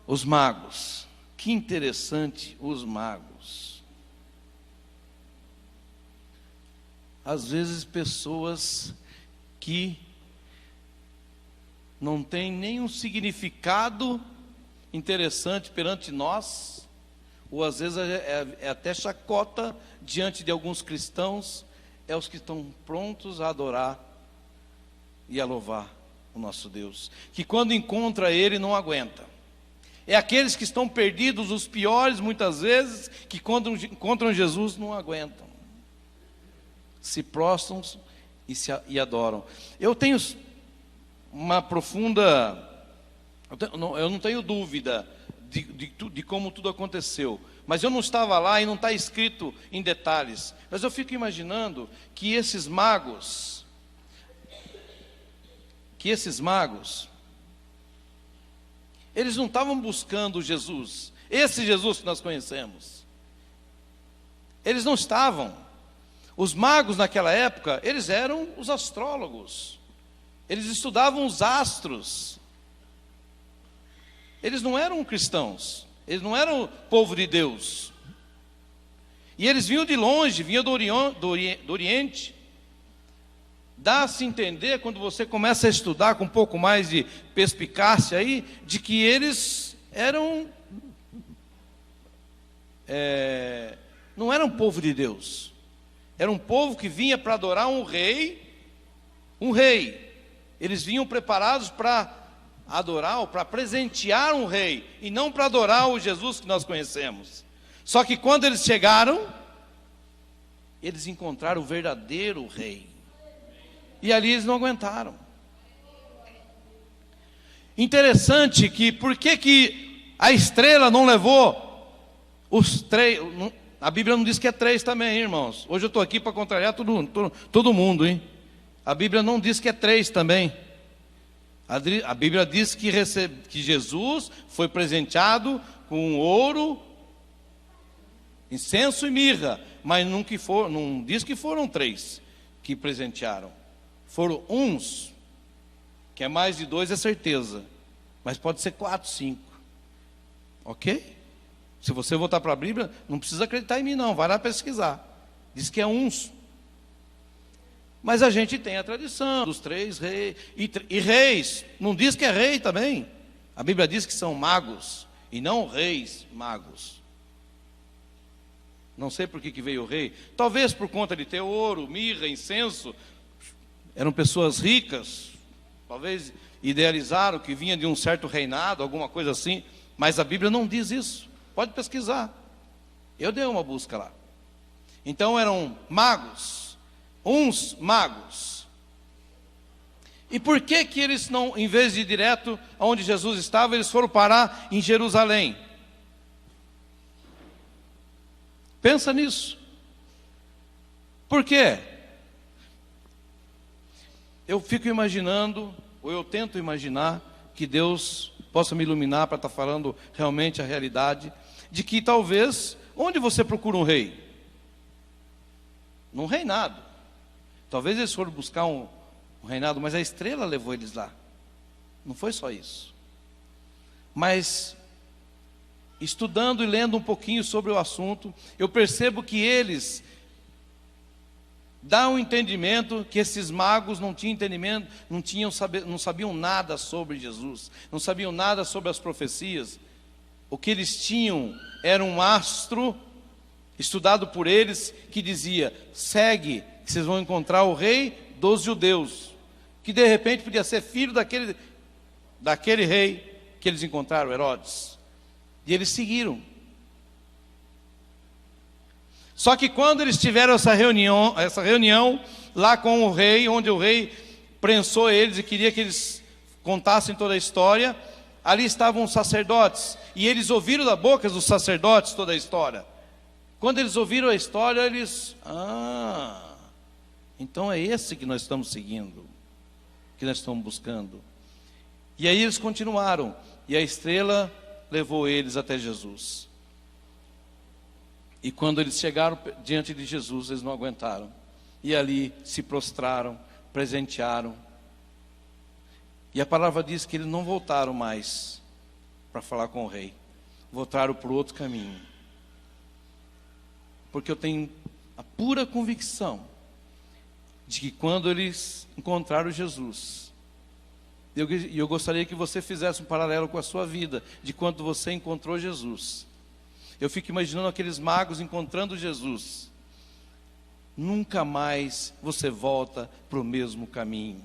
Os magos, Que interessante os magos. Às vezes pessoas que não têm nenhum significado interessante perante nós, ou às vezes é até chacota diante de alguns cristãos, é os que estão prontos a adorar e a louvar o nosso Deus, que quando encontra Ele não aguenta. É aqueles que estão perdidos, os piores muitas vezes, que quando encontram Jesus não aguentam, se prostram e adoram. Eu tenho uma profunda, eu não tenho dúvida de como tudo aconteceu, mas eu não estava lá e não está escrito em detalhes, mas eu fico imaginando que esses magos, eles não estavam buscando Jesus, esse Jesus que nós conhecemos, eles não estavam. Os magos naquela época, eles eram os astrólogos, eles estudavam os astros, eles não eram cristãos, eles não eram o povo de Deus, e eles vinham de longe, vinham do Oriente. Dá-se entender, quando você começa a estudar com um pouco mais de perspicácia aí, de que eles eram, não eram povo de Deus, era um povo que vinha para adorar um rei, eles vinham preparados para adorar, ou para presentear um rei, e não para adorar o Jesus que nós conhecemos. Só que quando eles chegaram, eles encontraram o verdadeiro rei, e ali eles não aguentaram. Interessante que, por que a estrela não levou os três? A Bíblia não diz que é 3 também, irmãos. Hoje eu estou aqui para contrariar todo mundo, hein? A Bíblia não diz que é 3 também. A Bíblia diz que Jesus foi presenteado com ouro, incenso e mirra, mas não diz que foram 3 que presentearam. Foram uns, que é mais de 2 é certeza, mas pode ser 4, 5, ok? Se você voltar para a Bíblia, não precisa acreditar em mim não, vai lá pesquisar, diz que é uns. Mas a gente tem a tradição dos 3 reis, e reis, não diz que é rei também, a Bíblia diz que são magos, e não reis magos. Não sei por que veio o rei, talvez por conta de ter ouro, mirra, incenso. Eram pessoas ricas, talvez idealizaram que vinha de um certo reinado, alguma coisa assim, mas a Bíblia não diz isso, pode pesquisar, eu dei uma busca lá. Então eram magos, uns magos. E por que eles não, em vez de ir direto aonde Jesus estava, eles foram parar em Jerusalém? Pensa nisso. Por quê? Eu fico imaginando, ou eu tento imaginar, que Deus possa me iluminar para estar falando realmente a realidade, de que talvez, onde você procura um rei? Num reinado. Talvez eles foram buscar um reinado, mas a estrela levou eles lá. Não foi só isso. Mas, estudando e lendo um pouquinho sobre o assunto, eu percebo que eles dá um entendimento que esses magos não tinham entendimento, não sabiam nada sobre Jesus, não sabiam nada sobre as profecias. O que eles tinham era um astro estudado por eles que dizia: segue, que vocês vão encontrar o rei dos judeus, que de repente podia ser filho daquele rei que eles encontraram, Herodes. E eles seguiram. Só que quando eles tiveram essa reunião lá com o rei, onde o rei prensou eles e queria que eles contassem toda a história, ali estavam os sacerdotes, e eles ouviram da boca dos sacerdotes toda a história. Quando eles ouviram a história, eles, então é esse que nós estamos seguindo, que nós estamos buscando. E aí eles continuaram, e a estrela levou eles até Jesus. E quando eles chegaram diante de Jesus, eles não aguentaram. E ali se prostraram, presentearam. E a palavra diz que eles não voltaram mais para falar com o rei. voltaram para o outro caminho. Porque eu tenho a pura convicção de que quando eles encontraram Jesus, eu gostaria que você fizesse um paralelo com a sua vida, de quando você encontrou Jesus. Eu fico imaginando aqueles magos encontrando Jesus. Nunca mais você volta para o mesmo caminho.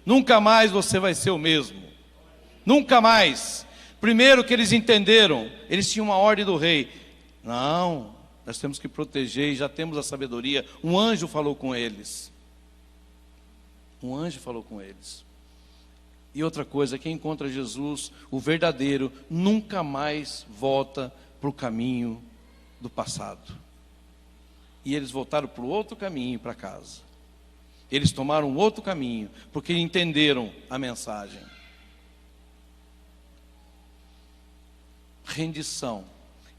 Nunca mais você vai ser o mesmo. Nunca mais. Primeiro que eles entenderam, eles tinham uma ordem do rei. Não, nós temos que proteger e já temos a sabedoria. Um anjo falou com eles. Um anjo falou com eles. E outra coisa, quem encontra Jesus, o verdadeiro, nunca mais volta para o caminho do passado. E eles voltaram para o outro caminho, para casa. Eles tomaram outro caminho, porque entenderam a mensagem. Rendição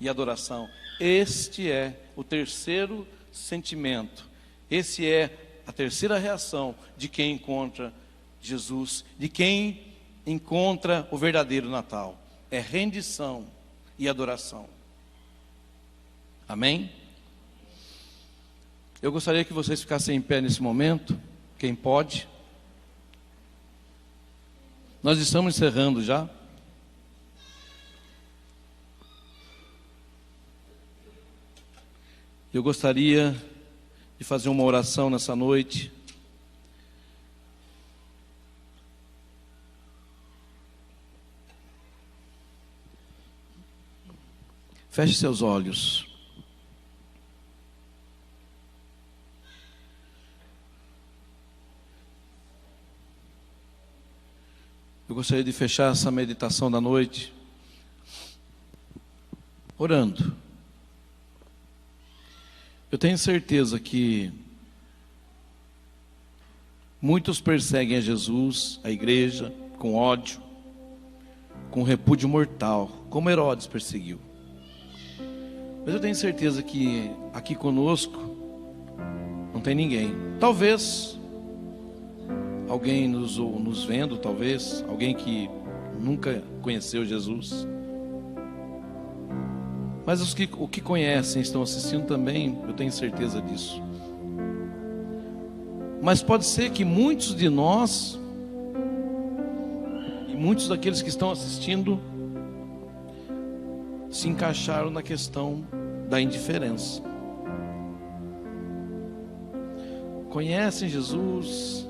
e adoração. Este é o terceiro sentimento. Esse é a terceira reação de quem encontra Jesus, de quem encontra o verdadeiro Natal. É rendição e adoração. Amém? Eu gostaria que vocês ficassem em pé nesse momento, quem pode. Nós estamos encerrando já. Eu gostaria de fazer uma oração nessa noite. Feche seus olhos. Eu gostaria de fechar essa meditação da noite orando. Eu tenho certeza que muitos perseguem a Jesus, a igreja, com ódio, com repúdio mortal, como Herodes perseguiu. Mas eu tenho certeza que aqui conosco não tem ninguém. Talvez alguém nos vendo, talvez alguém que nunca conheceu Jesus. Mas os que conhecem, estão assistindo também, eu tenho certeza disso. Mas pode ser que muitos de nós, e muitos daqueles que estão assistindo, se encaixaram na questão da indiferença. Conhecem Jesus,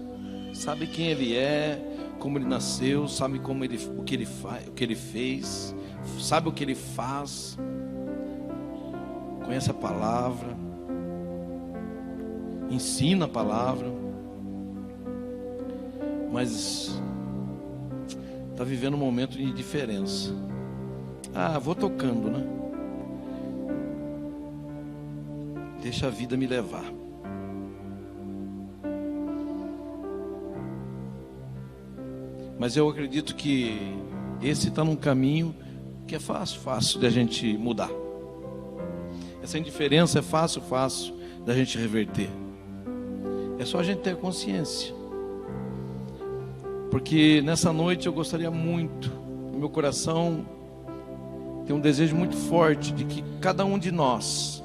sabe quem Ele é, como Ele nasceu, sabe o que Ele fez, sabe o que Ele faz, conhece a palavra, ensina a palavra, mas está vivendo um momento de indiferença. Vou tocando, né? Deixa a vida me levar. Mas eu acredito que esse está num caminho que é fácil de a gente mudar. Essa indiferença é fácil da gente reverter. É só a gente ter consciência. Porque nessa noite eu gostaria muito, no meu coração tem um desejo muito forte de que cada um de nós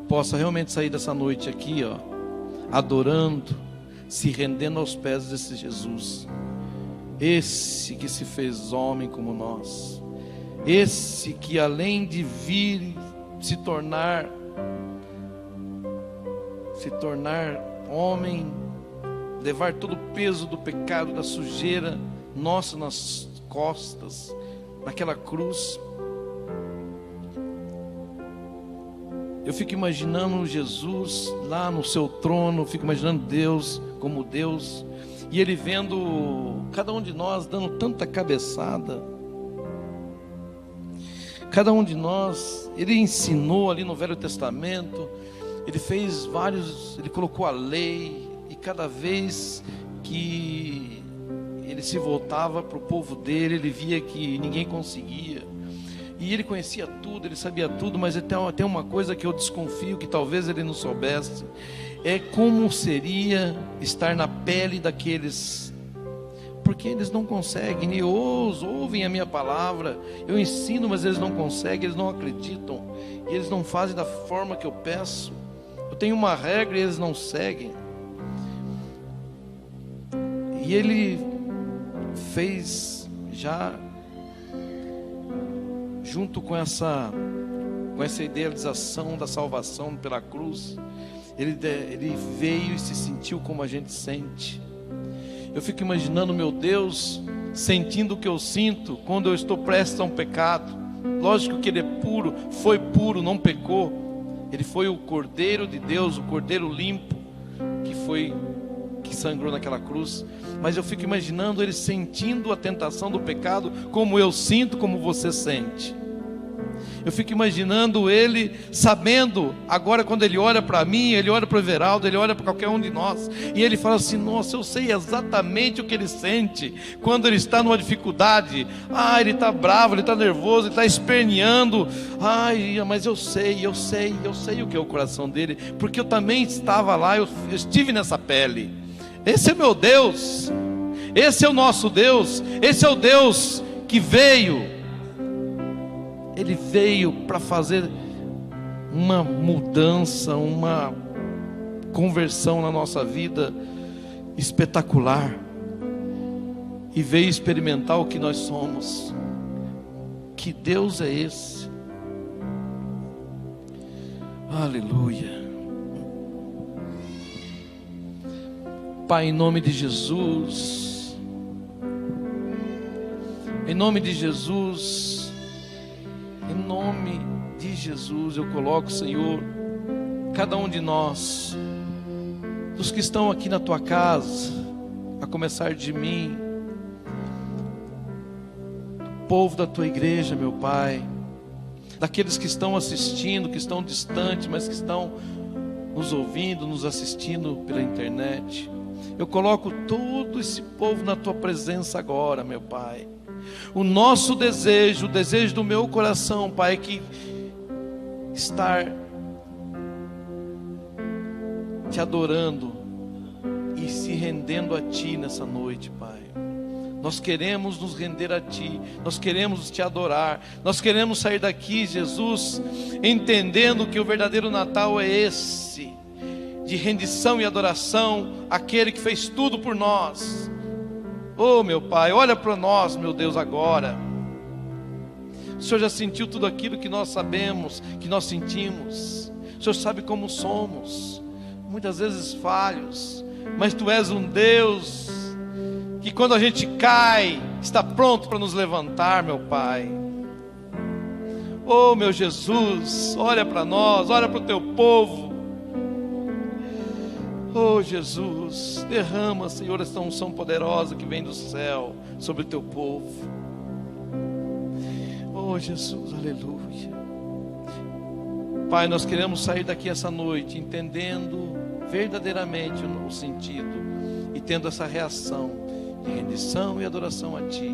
possa realmente sair dessa noite aqui, adorando, se rendendo aos pés desse Jesus, esse que se fez homem como nós, esse que além de vir se tornar homem, levar todo o peso do pecado, da sujeira nossa nas costas, naquela cruz. Eu fico imaginando Jesus lá no seu trono, fico imaginando Deus como Deus, e Ele vendo cada um de nós dando tanta cabeçada. Cada um de nós, Ele ensinou ali no Velho Testamento, Ele fez Ele colocou a lei, e cada vez que Ele se voltava para o povo dele, Ele via que ninguém conseguia. E Ele conhecia tudo, Ele sabia tudo, mas tem uma coisa que eu desconfio, que talvez Ele não soubesse, é como seria estar na pele daqueles porque eles não conseguem, e ouvem a minha palavra, eu ensino, mas eles não conseguem, eles não acreditam, e eles não fazem da forma que eu peço. Eu tenho uma regra e eles não seguem. E Ele fez já, junto com essa idealização da salvação pela cruz, Ele veio e se sentiu como a gente sente. Eu fico imaginando, meu Deus, sentindo o que eu sinto quando eu estou prestes a um pecado. Lógico que Ele é puro, foi puro, não pecou. Ele foi o Cordeiro de Deus, o Cordeiro limpo, que sangrou naquela cruz. Mas eu fico imaginando Ele sentindo a tentação do pecado, como eu sinto, como você sente. Eu fico imaginando Ele sabendo, agora quando Ele olha para mim, Ele olha para o Everaldo, Ele olha para qualquer um de nós, e Ele fala assim: nossa, eu sei exatamente o que Ele sente quando Ele está numa dificuldade. Ele está bravo, Ele está nervoso, Ele está esperneando. Mas eu sei o que é o coração dele, porque eu também estava lá, eu estive nessa pele. Esse é meu Deus, esse é o nosso Deus, esse é o Deus que veio. Ele veio para fazer uma mudança, uma conversão na nossa vida espetacular, e veio experimentar o que nós somos. Que Deus é esse? Aleluia. Pai, em nome de Jesus, em nome de Jesus, em nome de Jesus, eu coloco, Senhor, cada um de nós, dos que estão aqui na Tua casa, a começar de mim, do povo da Tua igreja, meu Pai, daqueles que estão assistindo, que estão distantes, mas que estão nos ouvindo, nos assistindo pela internet. Eu coloco todo esse povo na Tua presença agora, meu Pai. O nosso desejo, o desejo do meu coração, Pai, é que estar Te adorando e se rendendo a Ti nessa noite, Pai. Nós queremos nos render a Ti, nós queremos Te adorar, nós queremos sair daqui, Jesus, entendendo que o verdadeiro Natal é esse, de rendição e adoração àquele que fez tudo por nós. Oh, meu Pai, olha para nós, meu Deus, agora. O Senhor já sentiu tudo aquilo que nós sabemos, que nós sentimos. O Senhor sabe como somos, muitas vezes falhos, mas Tu és um Deus que quando a gente cai, está pronto para nos levantar, meu Pai. Oh, meu Jesus, olha para nós, olha para o Teu povo. Oh, Jesus, derrama, Senhor, esta unção poderosa que vem do céu sobre o Teu povo. Oh, Jesus, aleluia. Pai, nós queremos sair daqui essa noite entendendo verdadeiramente o sentido e tendo essa reação de rendição e adoração a Ti.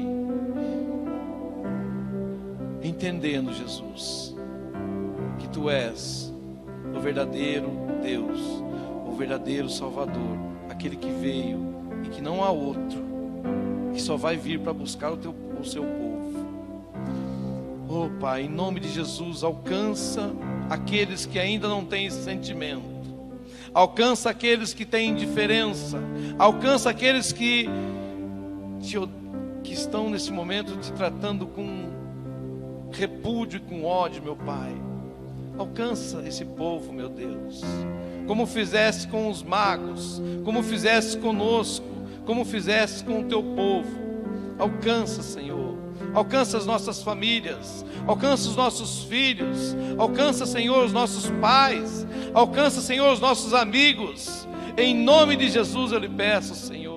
Entendendo, Jesus, que Tu és o verdadeiro Deus, o verdadeiro Salvador, aquele que veio e que não há outro, que só vai vir para buscar o seu povo. Oh, Pai, em nome de Jesus, alcança aqueles que ainda não têm esse sentimento, alcança aqueles que têm indiferença, alcança aqueles que estão nesse momento te tratando com repúdio e com ódio, meu Pai. Alcança esse povo, meu Deus, como fizeste com os magos, como fizeste conosco, como fizeste com o Teu povo. Alcança, Senhor, alcança as nossas famílias, alcança os nossos filhos, alcança, Senhor, os nossos pais, alcança, Senhor, os nossos amigos. Em nome de Jesus eu lhe peço, Senhor.